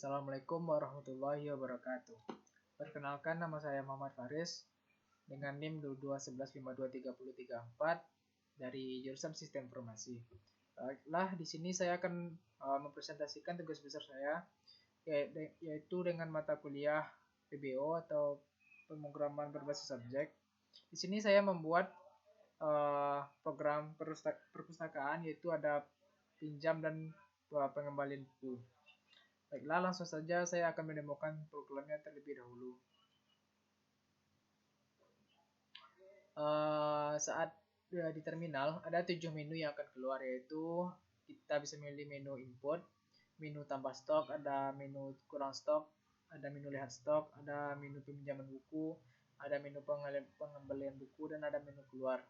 Assalamualaikum warahmatullahi wabarakatuh. Perkenalkan, nama saya Muhammad Faris dengan NIM 2211523034 dari jurusan Sistem Informasi. Baiklah, di sini saya akan mempresentasikan tugas besar saya, yaitu dengan mata kuliah PBO atau pemrograman berbasis objek. Di sini saya membuat program perpustakaan, yaitu ada pinjam dan pengembalian buku. Baiklah, langsung saja saya akan mendemokan programnya terlebih dahulu. Saat di terminal ada 7 menu yang akan keluar, yaitu kita bisa memilih menu input, menu tambah stok, ada menu kurang stok, ada menu lihat stok, ada menu peminjaman buku, ada menu pengembalian buku, dan ada menu keluar.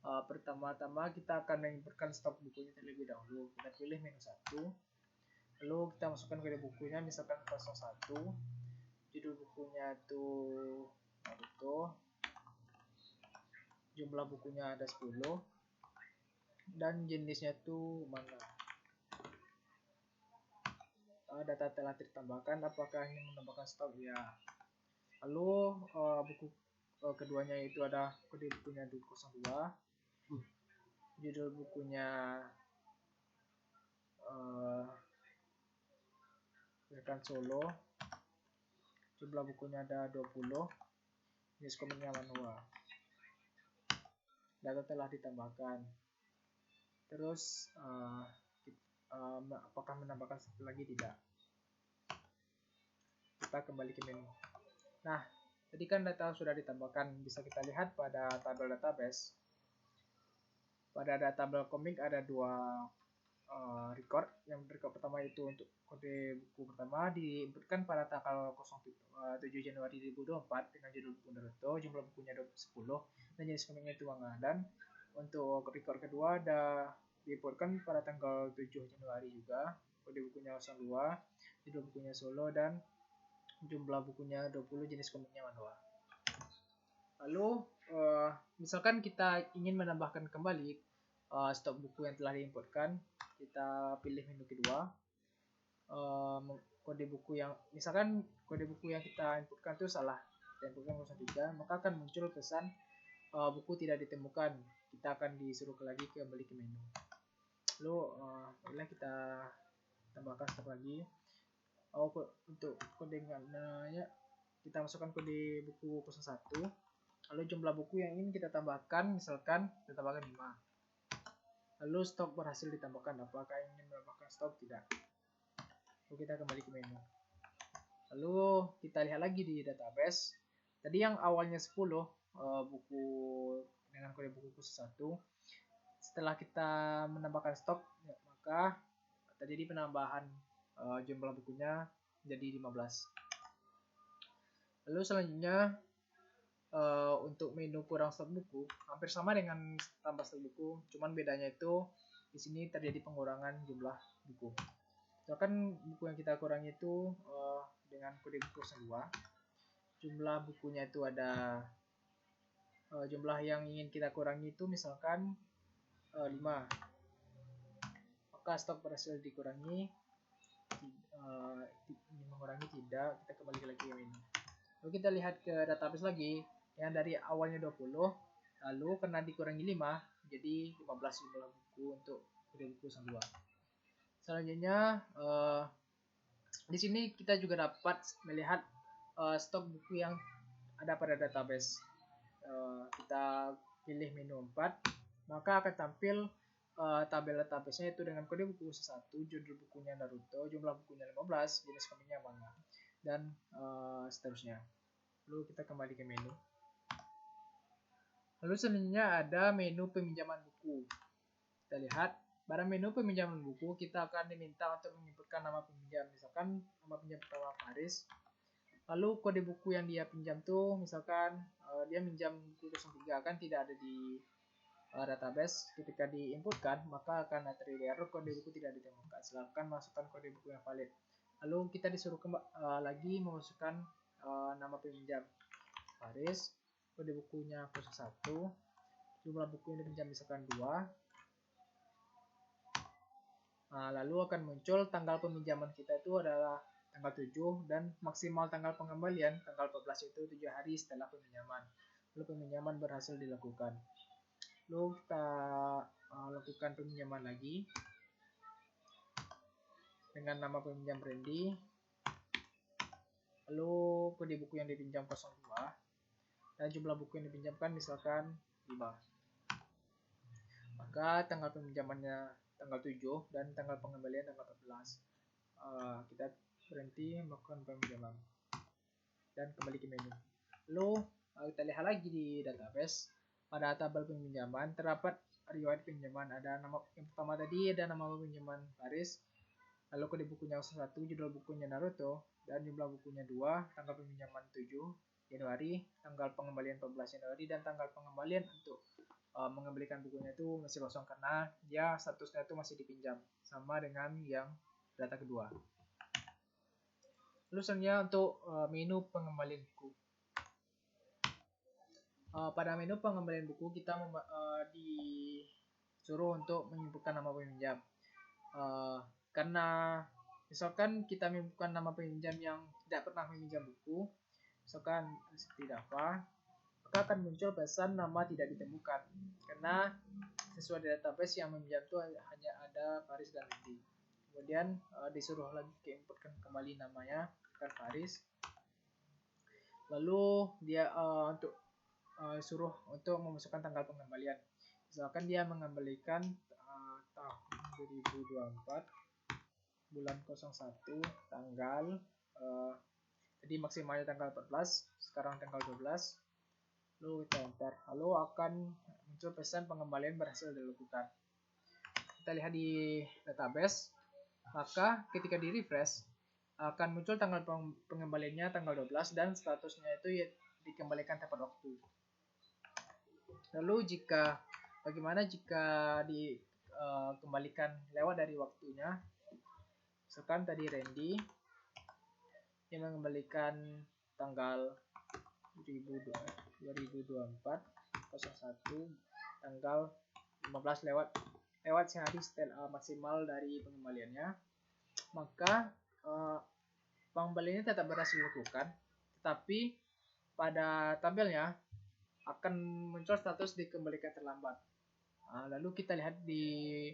Pertama-tama kita akan menginputkan stok bukunya terlebih dahulu. Kita pilih menu 1. Lalu kita masukkan kode bukunya, misalkan 01. Judul bukunya itu Naruto. Jumlah bukunya ada 10. Dan jenisnya itu manga. Data telah ditambahkan, apakah ingin menambahkan stok? Ya. Lalu buku keduanya itu ada kode bukunya 02. Judul bukunya Gerakan Solo. Jumlah bukunya ada 20. Jenis komiknya manual. Data telah ditambahkan. Terus apakah menambahkan satu lagi? Tidak. Kita kembali ke menu. Nah, tadi kan data sudah ditambahkan, bisa kita lihat pada tabel database. Pada tabel komik ada 2 record. Yang record pertama itu untuk kode buku pertama diinputkan pada tanggal 7 Januari 2024 dengan judul buku Naruto, jumlah bukunya 10, dan jenis komiknya itu manga. Dan untuk record kedua ada diinputkan pada tanggal 7 Januari juga, kode bukunya 02, judul bukunya Solo, dan jumlah bukunya 20, jenis komiknya manhwa. Lalu misalkan kita ingin menambahkan kembali stok buku yang telah diinputkan, kita pilih menu kedua. Kode buku yang misalkan kode buku yang kita inputkan itu salah, kita inputkan 03, maka akan muncul pesan buku tidak ditemukan. Kita akan disuruh kembali ke menu. Lalu boleh kita tambahkan stok lagi. Untuk kode ya, kita masukkan kode buku 01. Lalu jumlah buku yang ingin kita tambahkan, misalkan kita tambahkan 5. Lalu stok berhasil ditambahkan. Apakah ingin menambahkan stok? Tidak. Lalu kita kembali ke menu. Lalu kita lihat lagi di database. Tadi yang awalnya 10 buku dengan kode buku khusus 1. Setelah kita menambahkan stok, maka terjadi penambahan jumlah bukunya jadi 15. Lalu selanjutnya untuk menu kurang stok buku hampir sama dengan tambah stok buku, cuman bedanya itu di sini terjadi pengurangan jumlah buku. Misalkan buku yang kita kurangi itu dengan kode buku 2, jumlah bukunya itu ada jumlah yang ingin kita kurangi itu misalkan 5, maka stok berhasil dikurangi. Mengurangi tidak, kita kembali lagi ke menu. Lalu kita lihat ke database lagi, yang dari awalnya 20, lalu karena dikurangi 5 jadi 15 jumlah buku untuk kode buku 2. Selanjutnya di sini kita juga dapat melihat stok buku yang ada pada database. Kita pilih menu 4, maka akan tampil tabel database-nya itu dengan kode buku 1, judul bukunya Naruto, jumlah bukunya 15, jenis komiknya manga, dan seterusnya. Lalu kita kembali ke menu. Lalu selanjutnya ada menu peminjaman buku. Kita lihat pada menu peminjaman buku, kita akan diminta untuk menginputkan nama peminjam. Misalkan nama pinjam pertama Faris. Lalu kode buku yang dia pinjam tuh, misalkan dia minjam buku 03, kan tidak ada di database. Ketika diinputkan, maka akan terjadi error, kode buku tidak ditemukan. Silakan masukkan kode buku yang valid. Lalu kita disuruh lagi memasukkan nama peminjam Faris, kode bukunya 01, jumlah buku yang dipinjam misalkan 2. Nah, lalu akan muncul tanggal peminjaman kita itu adalah tanggal 7 dan maksimal tanggal pengembalian tanggal 14 itu 7 hari setelah peminjaman. Lalu peminjaman berhasil dilakukan. Lalu kita lakukan peminjaman lagi dengan nama peminjam Randy. Lalu kode buku yang dipinjam 02 dan jumlah buku yang dipinjamkan misalkan 5. Maka tanggal peminjamannya tanggal 7 dan tanggal pengembalian tanggal 14. Kita berhenti melakukan peminjaman dan kembali ke menu. Lalu kita lihat lagi di database. Pada tabel peminjaman terdapat riwayat pinjaman. Ada nama yang pertama tadi, ada nama peminjaman Faris, lalu kode bukunya 1, judul bukunya Naruto, dan jumlah bukunya 2, tanggal peminjaman 7 Januari, tanggal pengembalian 14 Januari, dan tanggal pengembalian untuk mengembalikan bukunya itu masih kosong karena dia statusnya itu masih dipinjam, sama dengan yang data kedua. Lalu selanjutnya untuk menu pengembalian buku. Pada menu pengembalian buku kita disuruh untuk menyebutkan nama peminjam. Karena misalkan kita menyebutkan nama peminjam yang tidak pernah meminjam buku, misalkan seperti Dava, maka akan muncul pesan nama tidak ditemukan karena sesuai database yang meminjam itu hanya ada Faris dan Randy. Kemudian disuruh lagi inputkan kembali namanya kan Faris. Lalu dia suruh untuk memasukkan tanggal pengembalian. Misalkan dia mengembalikan tahun 2024 bulan 01 tanggal jadi maksimalnya tanggal 14, sekarang tanggal 12. Lalu kita enter. Lalu akan muncul pesan pengembalian berhasil dilakukan. Kita lihat di database. Maka ketika di refresh akan muncul tanggal pengembaliannya tanggal 12 dan statusnya itu dikembalikan tepat waktu. Lalu bagaimana jika dikembalikan lewat dari waktunya? Misalkan tadi Randy yang mengembalikan tanggal 2024 01 tanggal 15 lewat sehari setelah maksimal dari pengembaliannya, maka pengembaliannya tetap berhasil dilakukan, tetapi pada tabelnya akan muncul status dikembalikan terlambat. Lalu kita lihat di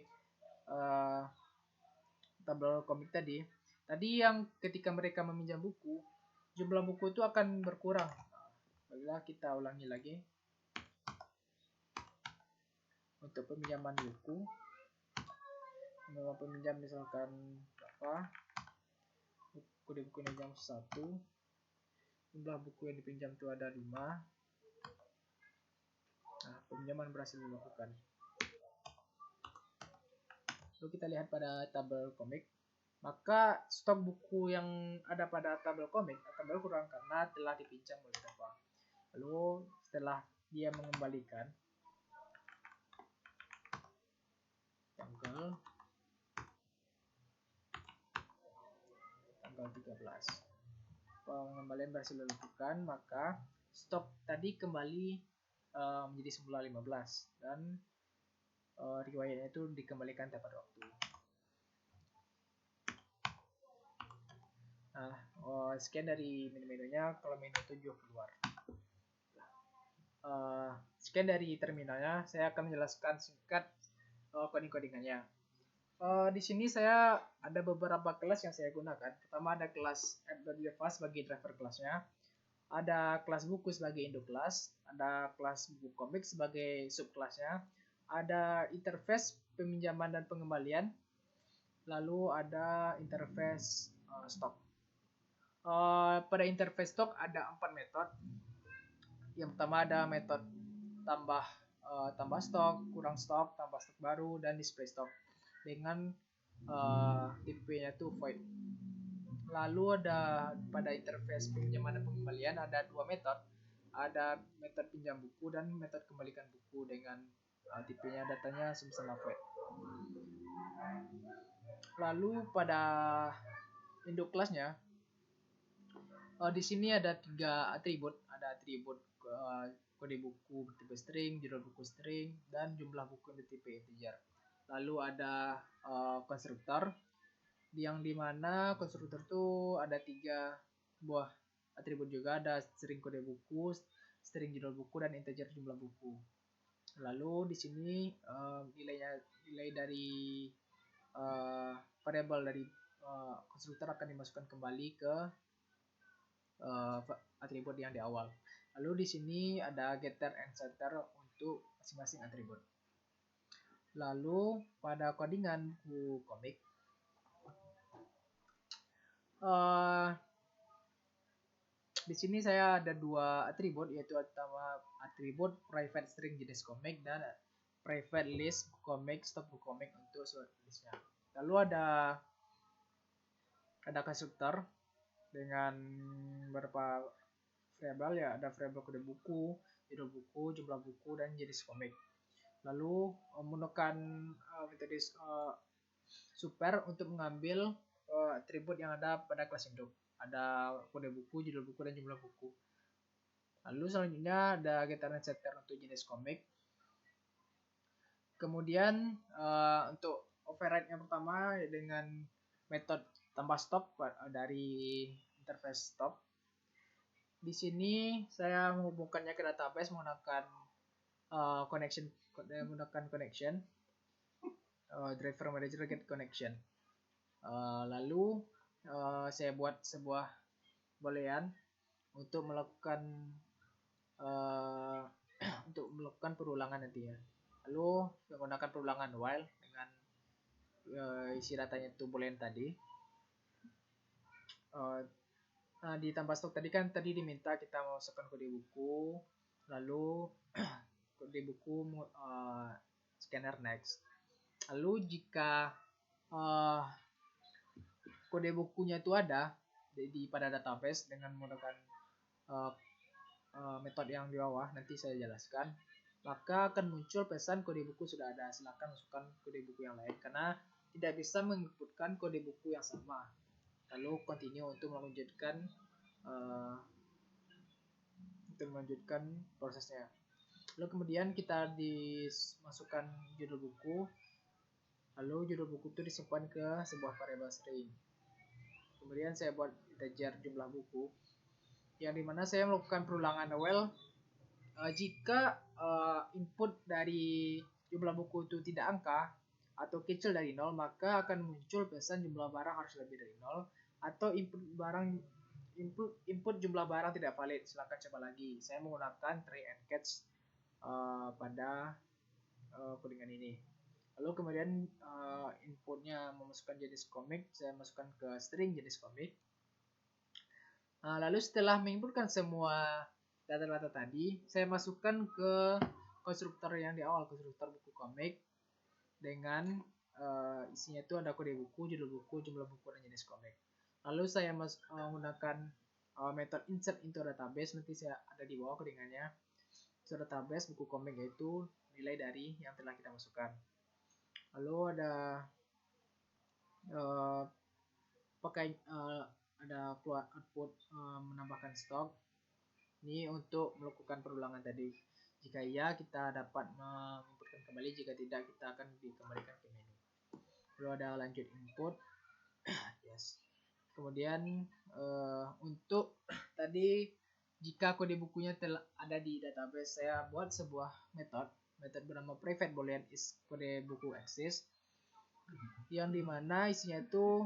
tabel komik tadi yang ketika mereka meminjam buku, jumlah buku itu akan berkurang. Baiklah, kita ulangi lagi. Untuk peminjaman buku, nama peminjam misalkan apa? Kode buku yang 1, jumlah buku yang dipinjam itu ada 5. Peminjaman berhasil dilakukan. Lalu kita lihat pada tabel komik, maka stok buku yang ada pada tabel komik akan berkurang karena telah dipinjam oleh Dava. Lalu setelah dia mengembalikan tanggal 13, pengembalian berhasil dilakukan, maka stok tadi kembali menjadi semula 15 dan riwayatnya itu dikembalikan tepat waktu. Sekian dari menu-menunya. Kalau menu 7 keluar. Sekian dari terminalnya. Saya akan menjelaskan singkat coding-codingannya. Di sini saya ada beberapa kelas yang saya gunakan. Pertama ada kelas app.java sebagai driver kelasnya. Ada kelas buku sebagai induk kelas. Ada kelas buku komik sebagai subkelasnya. Ada interface peminjaman dan pengembalian. Lalu ada interface stok. Pada interface stok ada 4 metode. Yang pertama ada metode tambah stok, kurang stok, tambah stok baru, dan display stok dengan tipenya itu void. Lalu ada pada interface peminjaman dan pengembalian ada 2 metode. Ada metode pinjam buku dan metode kembalikan buku dengan tipenya datanya sama void. Lalu pada induk kelasnya di sini ada 3 atribut. Ada atribut kode buku bertipe string, judul buku string, dan jumlah buku bertipe integer. lalu ada konstruktor, yang dimana konstruktor tuh ada 3 buah atribut juga, ada string kode buku, string judul buku, dan integer jumlah buku. Lalu di sini nilai dari variabel dari konstruktor akan dimasukkan kembali ke atribut yang di awal. Lalu di sini ada getter and setter untuk masing-masing atribut. Lalu pada codingan buku komik, di sini saya ada 2 atribut, yaitu pertama atribut private string jenis komik dan private list komik stop buku komik untuk listnya. Lalu ada konstruktor dengan beberapa variabel, ya ada variabel kode buku, judul buku, jumlah buku, dan jenis komik. Lalu menggunakan metode super untuk mengambil atribut yang ada pada kelas induk. Ada kode buku, judul buku, dan jumlah buku. Lalu selanjutnya ada getter and setter untuk jenis komik. Kemudian untuk override yang pertama dengan metode tambah stop dari interface stop. Di sini saya menghubungkannya ke database menggunakan connection driver manager get connection. Lalu saya buat sebuah boolean untuk melakukan perulangan nanti ya. Lalu menggunakan perulangan while dengan isi datanya itu boolean tadi. Di tambah stok tadi kan diminta kita masukkan kode buku, lalu kode buku scanner next. Lalu jika kode bukunya itu ada pada database dengan menggunakan metode yang di bawah, nanti saya jelaskan, maka akan muncul pesan kode buku sudah ada, silakan masukkan kode buku yang lain, karena tidak bisa menginputkan kode buku yang sama. Lalu continue untuk melanjutkan prosesnya. Lalu kemudian kita dimasukkan judul buku, lalu judul buku itu disimpan ke sebuah variabel string. Kemudian saya buat integer jumlah buku, yang dimana saya melakukan perulangan while jika input dari jumlah buku itu tidak angka atau kecil dari 0, maka akan muncul pesan jumlah barang harus lebih dari 0, atau input jumlah barang tidak valid, silakan coba lagi. Saya menggunakan try and catch pada codingan ini. Lalu kemudian inputnya memasukkan jenis komik, saya masukkan ke string jenis komik. Lalu setelah menginputkan semua data-data tadi, saya masukkan ke konstruktor yang di awal, konstruktor buku komik, dengan isinya itu ada kode buku, judul buku, jumlah buku, dan jenis komik. Lalu saya menggunakan metode insert into database, nanti saya ada di bawah codingannya. Insert database buku komik, yaitu nilai dari yang telah kita masukkan. Lalu ada ada keluar output menambahkan stok. Ini untuk melakukan perulangan tadi. Jika iya, kita dapat menginputkan kembali. Jika tidak, kita akan dikembalikan ke menu. Lalu ada lanjut input. Yes. Kemudian untuk tadi, jika kode bukunya telah ada di database, saya buat sebuah metode bernama private boolean is kode buku exist, yang dimana isinya itu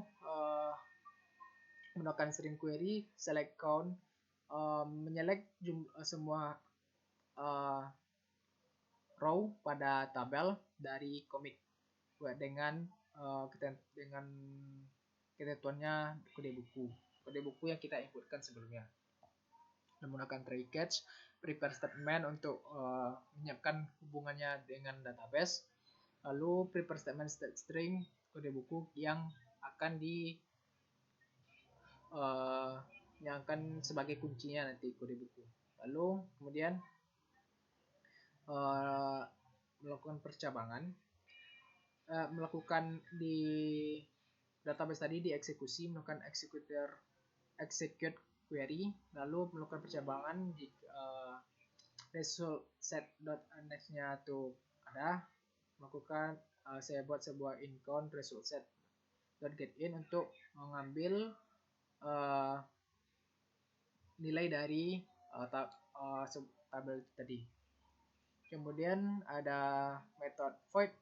menggunakan string query select count, menyelect semua row pada tabel dari komik dengan ketentuannya kode buku yang kita inputkan sebelumnya. Menggunakan try catch, prepare statement untuk menyiapkan hubungannya dengan database, lalu prepare statement string kode buku yang akan sebagai kuncinya nanti kode buku. Lalu kemudian melakukan percabangan, melakukan di database tadi dieksekusi, melakukan execute query, lalu melakukan percabangan result set.next-nya tuh ada, melakukan saya buat sebuah incount result set .get in untuk mengambil nilai dari tabel tadi. Kemudian ada metode void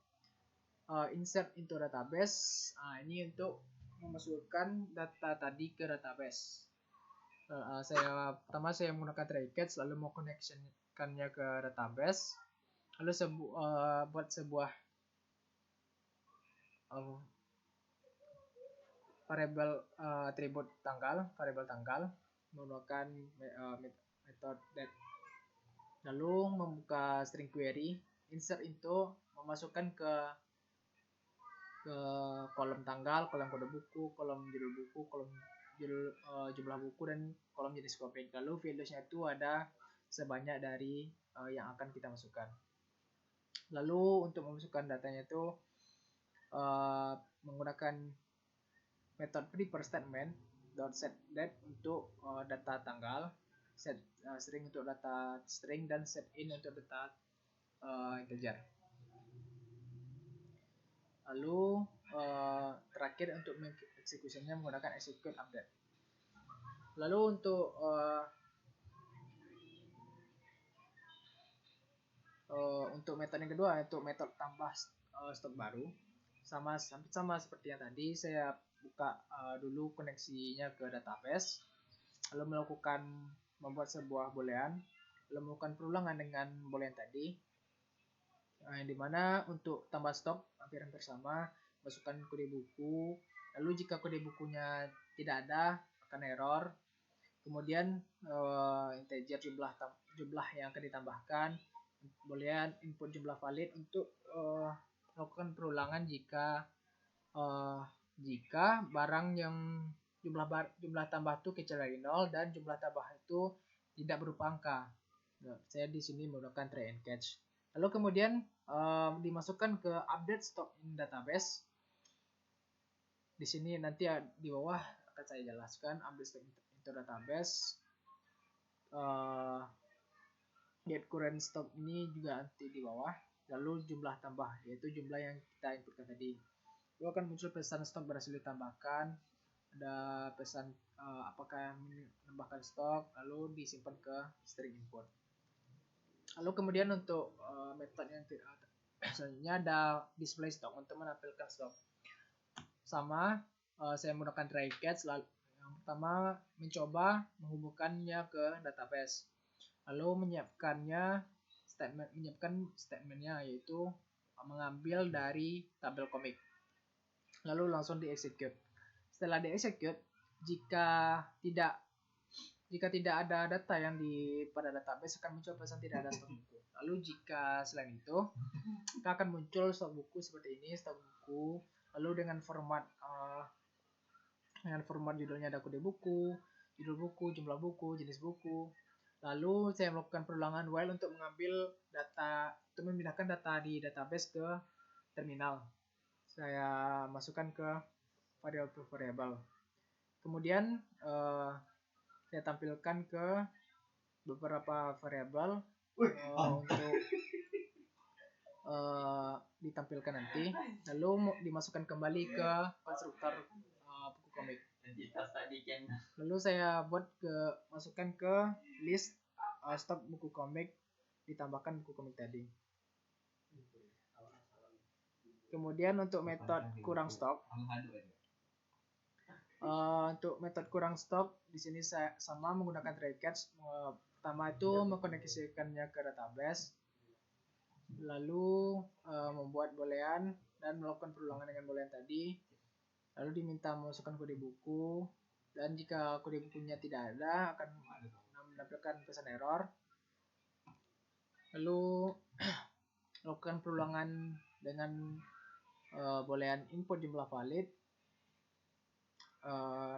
insert into database. Ini untuk memasukkan data tadi ke database. Pertama saya menggunakan try catch, lalu mau connectionkannya ke database, lalu buat sebuah variable atribut variable tanggal menggunakan metode that. Lalu membuka string query, insert into, memasukkan ke kolom tanggal, kolom kode buku, kolom judul buku, kolom jumlah buku, dan kolom jenis komik. Lalu values-nya itu ada sebanyak dari yang akan kita masukkan. Lalu untuk memasukkan datanya itu menggunakan metode prepare statement .set that untuk data tanggal, set string untuk data string, dan set in untuk data integer. Lalu terakhir untuk mengeksekusinya menggunakan execute update. Lalu untuk metode yang kedua, untuk metode tambah stok baru, sama seperti yang tadi, saya buka dulu koneksinya ke database, lalu membuat sebuah boolean, lalu melakukan perulangan dengan boolean tadi, yang dimana untuk tambah stok hampir sama, masukkan kode buku, lalu jika kode bukunya tidak ada akan error. Kemudian integer jumlah yang akan ditambahkan, boolean input jumlah valid untuk melakukan perulangan jika barang yang jumlah tambah itu kecil dari 0 dan jumlah tambah itu tidak berupa angka. Saya di sini menggunakan try and catch. Lalu kemudian dimasukkan ke update stock in database. Di sini nanti di bawah akan saya jelaskan update stock into database. Get current stock ini juga nanti di bawah. Lalu jumlah tambah, yaitu jumlah yang kita inputkan tadi. Lalu akan muncul pesan stok berhasil ditambahkan. Ada pesan apakah menambahkan stok, lalu disimpan ke string input. Lalu kemudian untuk metode yang selanjutnya ada display stock untuk menampilkan stok. Sama, saya menggunakan try catch. Lalu yang pertama mencoba menghubungkannya ke database. Lalu menyiapkan statementnya, yaitu mengambil dari tabel komik. Lalu langsung di-execute. Setelah di-execute, jika tidak ada data yang pada database, akan muncul pesan tidak ada stok buku. Lalu jika selain itu, akan muncul stok buku seperti ini, stok buku. Lalu dengan format judulnya ada kode buku, judul buku, jumlah buku, jenis buku. Lalu saya melakukan perulangan while untuk mengambil data, untuk memindahkan data di database ke terminal. Saya masukkan ke variable. Kemudian saya tampilkan ke beberapa variabel untuk ditampilkan nanti, lalu dimasukkan kembali ke konstruktor buku komik. Lalu saya masukkan ke list stok buku komik, ditambahkan buku komik tadi. Kemudian untuk metode kurang stok, di sini saya sama menggunakan try catch. Pertama itu mengkoneksikannya ke database, lalu membuat boolean dan melakukan perulangan dengan boolean tadi, lalu diminta memasukkan kode buku, dan jika kode bukunya tidak ada akan menampilkan pesan error. Lalu lakukan perulangan dengan boolean input jumlah valid.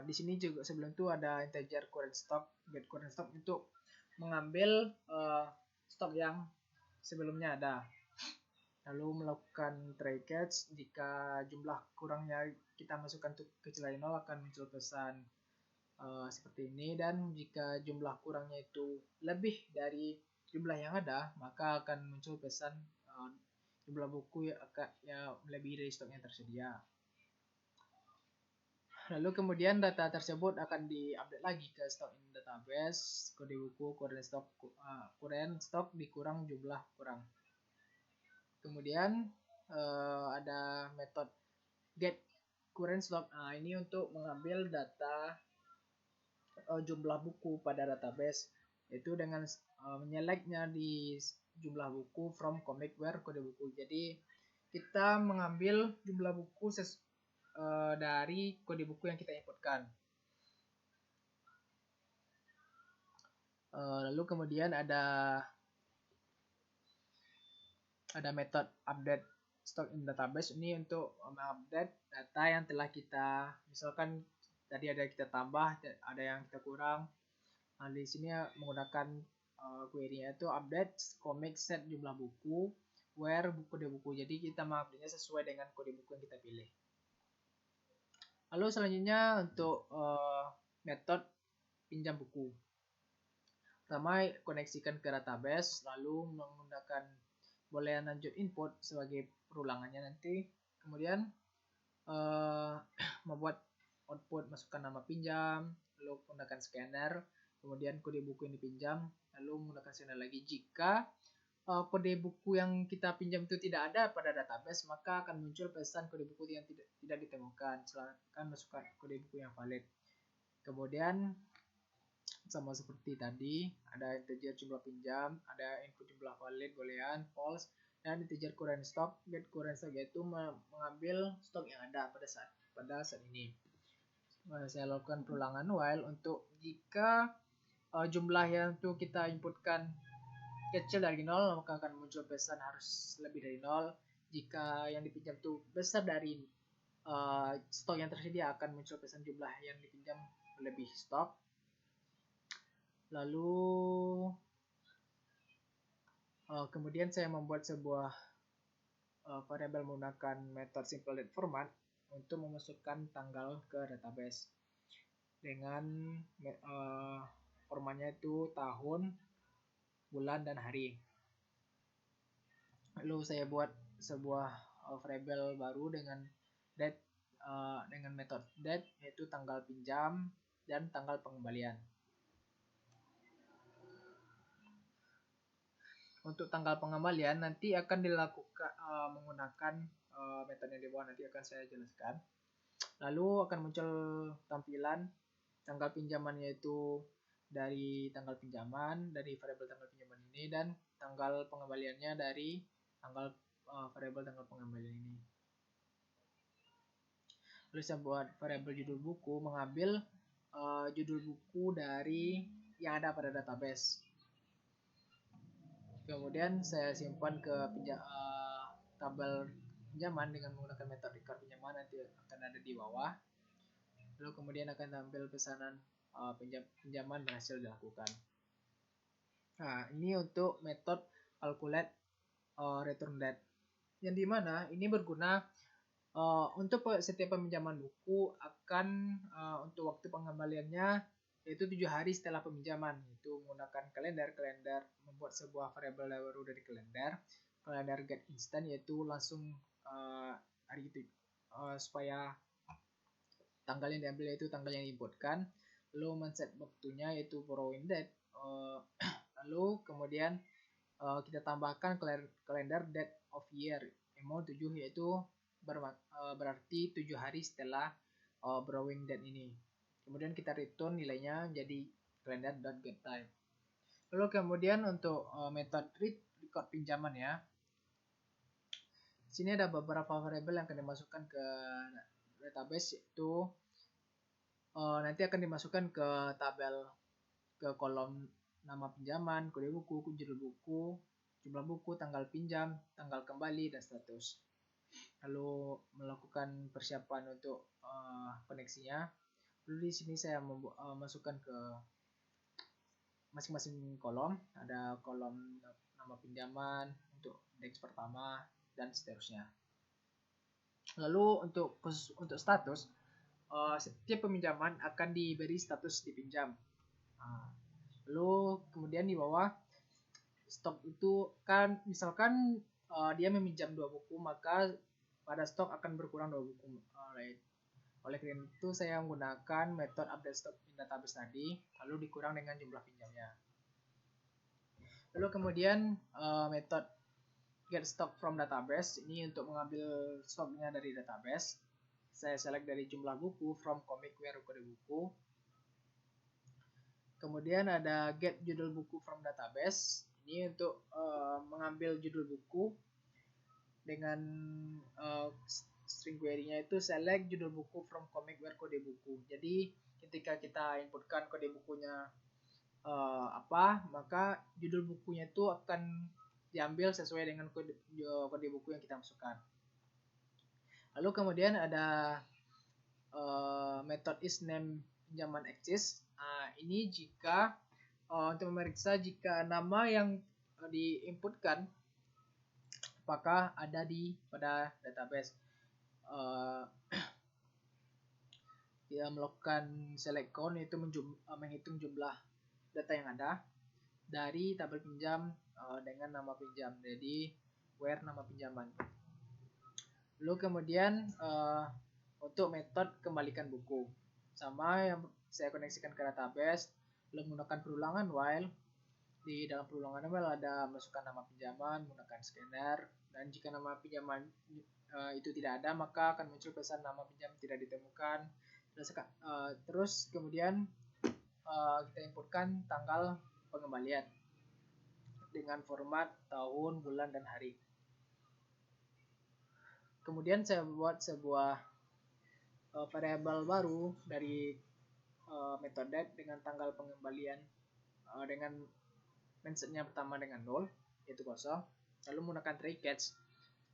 Di sini juga sebelum itu ada integer current stock, get current stock untuk mengambil stok yang sebelumnya ada. Lalu melakukan try catch, jika jumlah kurangnya kita masukkan ke nilai 0 akan muncul pesan seperti ini, dan jika jumlah kurangnya itu lebih dari jumlah yang ada, maka akan muncul pesan jumlah buku ya melebihi dari stok yang tersedia. Lalu kemudian data tersebut akan diupdate lagi ke stock in database, kode buku, current stock dikurang jumlah kurang. Kemudian ada metode get current stock. Nah, ini untuk mengambil data jumlah buku pada database, yaitu dengan menyelectnya di jumlah buku from commit where kode buku. Jadi kita mengambil jumlah buku dari kode buku yang kita inputkan. Lalu kemudian ada metode update stock in database. Ini untuk mengupdate data yang telah kita, misalkan tadi ada kita tambah, ada yang kita kurang. Nah, di sini menggunakan query-nya itu update commit set jumlah buku where kode buku. Jadi kita mengupdate-nya sesuai dengan kode buku yang kita pilih. Lalu selanjutnya untuk metode pinjam buku. Pertama, koneksikan ke database, lalu menggunakan boleh lanjut input sebagai perulangannya nanti. Kemudian membuat output, masukkan nama pinjam, lalu menggunakan scanner, kemudian kode buku yang dipinjam, lalu menggunakan scanner lagi. Jika kode buku yang kita pinjam itu tidak ada pada database, maka akan muncul pesan kode buku yang tidak ditemukan. Silakan masukkan kode buku yang valid. Kemudian sama seperti tadi, ada integer jumlah pinjam, ada input jumlah valid, boolean, false, dan integer current stock. Get current stock yaitu mengambil stok yang ada pada saat ini. Saya lakukan perulangan while untuk jika jumlah yang itu kita inputkan kecil dari 0, maka akan muncul pesan harus lebih dari 0. Jika yang dipinjam itu besar dari stok yang tersedia, akan muncul pesan jumlah yang dipinjam lebih stok. Lalu kemudian saya membuat sebuah variabel menggunakan metode simple date format untuk memasukkan tanggal ke database dengan formatnya itu tahun, bulan, dan hari. Lalu saya buat sebuah variabel baru dengan date dengan metode date, yaitu tanggal pinjam dan tanggal pengembalian. Untuk tanggal pengembalian nanti akan dilakukan menggunakan metode yang di bawah, nanti akan saya jelaskan. Lalu akan muncul tampilan tanggal pinjamannya itu dari tanggal pinjaman, dari variabel tanggal pinjaman ini, dan tanggal pengembaliannya dari tanggal variabel tanggal pengembalian ini. Lalu saya buat variabel judul buku, mengambil judul buku dari yang ada pada database. Kemudian saya simpan ke tabel pinjaman dengan menggunakan metode record pinjaman, nanti akan ada di bawah. Lalu kemudian akan tampil pesanan pinjaman berhasil dilakukan. Nah, ini untuk metode calculate return date, yang dimana ini berguna untuk setiap peminjaman buku akan untuk waktu pengembaliannya yaitu 7 hari setelah peminjaman, itu menggunakan kalender, membuat sebuah variabel baru dari kalender get instant, yaitu langsung hari itu supaya tanggal yang diambil yaitu tanggal yang diinputkan. Lalu men-set waktunya yaitu borrowing date. Lalu kemudian kita tambahkan kalender date of year amount 7, yaitu berarti 7 hari setelah borrowing date ini. Kemudian kita return nilainya jadi calendar.getTime. Lalu kemudian untuk metode record pinjaman ya. Sini ada beberapa variabel yang akan dimasukkan ke database, yaitu nanti akan dimasukkan ke tabel, ke kolom nama pinjaman, kode buku, judul buku, jumlah buku, tanggal pinjam, tanggal kembali, dan status. Lalu melakukan persiapan untuk koneksinya. Lalu di sini saya masukkan ke masing-masing kolom. Ada kolom nama pinjaman untuk indeks pertama dan seterusnya. Lalu untuk status, setiap peminjaman akan diberi status dipinjam. Lalu kemudian di bawah stok itu kan misalkan dia meminjam 2 buku, maka pada stok akan berkurang 2 buku. Oleh karena itu saya menggunakan metode update stock in database tadi, lalu dikurang dengan jumlah pinjamnya. Lalu kemudian metode get stock from database ini untuk mengambil stoknya dari database. Saya select dari jumlah buku from comic where kode buku. Kemudian ada get judul buku from database. Ini untuk mengambil judul buku dengan string query-nya itu select judul buku from comic where kode buku. Jadi ketika kita inputkan kode bukunya maka judul bukunya itu akan diambil sesuai dengan kode buku yang kita masukkan. Lalu kemudian ada metode isName pinjaman exist. Ini jika untuk memeriksa jika nama yang diinputkan apakah ada pada database. Dia melakukan select count, yaitu menghitung jumlah data yang ada dari tabel pinjam dengan nama pinjam. Jadi where nama pinjaman. Lalu kemudian untuk metode kembalikan buku sama yang saya koneksikan ke database, lalu menggunakan perulangan while. Di dalam perulangan while ada masukkan nama pinjaman menggunakan scanner, dan jika nama pinjaman itu tidak ada maka akan muncul pesan nama pinjam tidak ditemukan. Terus kemudian kita inputkan tanggal pengembalian dengan format tahun, bulan, dan hari. Kemudian saya buat sebuah variabel baru dari metode dengan tanggal pengembalian dengan mentionnya pertama dengan 0, yaitu kosong. Lalu menggunakan try catch.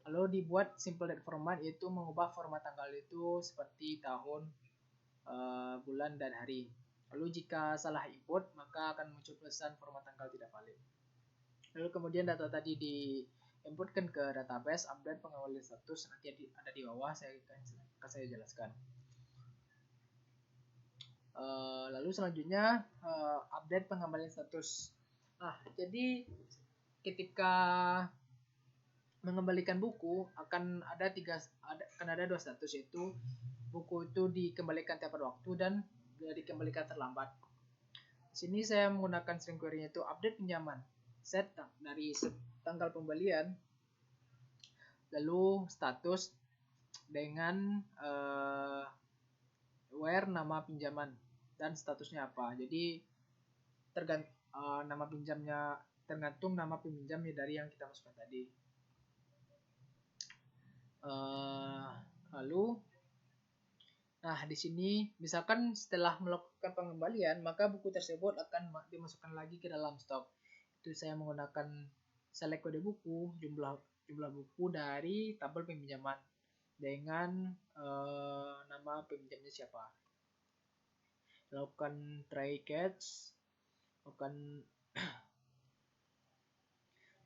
Lalu dibuat simple date format, yaitu mengubah format tanggal itu seperti tahun, bulan, dan hari. Lalu jika salah input maka akan muncul pesan format tanggal tidak valid. Lalu kemudian data tadi diinputkan ke database, update pengembalian status nanti ada di bawah, akan saya jelaskan. Lalu selanjutnya update pengembalian status. Jadi ketika mengembalikan buku akan ada 2 status, yaitu buku itu dikembalikan tepat waktu dan dikembalikan terlambat. Di sini saya menggunakan string query-nya itu update pinjaman, set dari tanggal pembelian, lalu status dengan where nama pinjaman dan statusnya apa. Jadi nama pinjamnya tergantung nama peminjamnya dari yang kita masukkan tadi. Lalu di sini misalkan setelah melakukan pengembalian maka buku tersebut akan dimasukkan lagi ke dalam stok. Itu saya menggunakan select kode buku, jumlah buku dari tabel peminjaman dengan nama peminjamnya siapa. Lakukan try catch,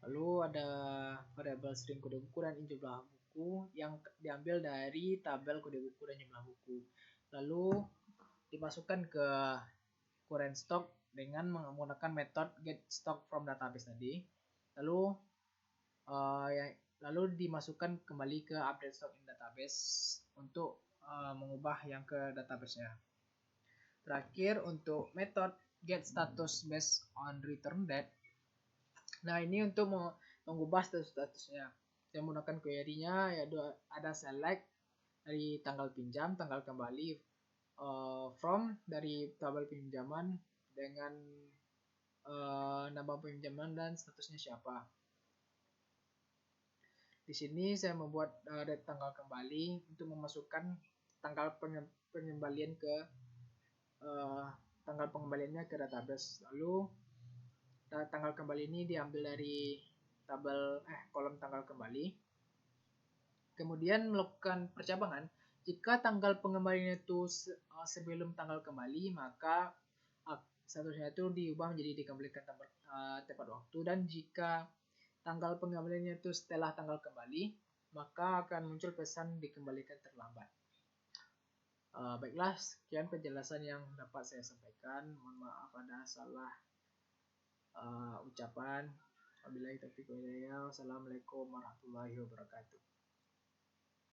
lalu ada variabel string kode buku dan jumlah buku yang diambil dari tabel kode buku dan jumlah buku. Lalu dimasukkan ke current stock dengan menggunakan metode get stock from database tadi. Lalu dimasukkan kembali ke update stock in database untuk mengubah yang ke database-nya. Terakhir untuk metode get status based on return date. Ini untuk mengubah statusnya. Saya menggunakan query-nya, yaitu ada select dari tanggal pinjam, tanggal kembali, from dari tabel pinjaman dengan nama pinjaman dan statusnya siapa. Di sini saya membuat date tanggal kembali untuk memasukkan tanggal pengembalian ke tanggal pengembaliannya ke database. Lalu tanggal kembali ini diambil dari kolom tanggal kembali. Kemudian melakukan percabangan. Jika tanggal pengembalian itu sebelum tanggal kembali, maka statusnya itu diubah menjadi dikembalikan tepat waktu. Dan jika tanggal pengembaliannya itu setelah tanggal kembali, maka akan muncul pesan dikembalikan terlambat. Baiklah, sekian penjelasan yang dapat saya sampaikan. Mohon maaf ada salah ucapan. Wabillahi taufiq wal hidayah. Wassalamualaikum warahmatullahi wabarakatuh.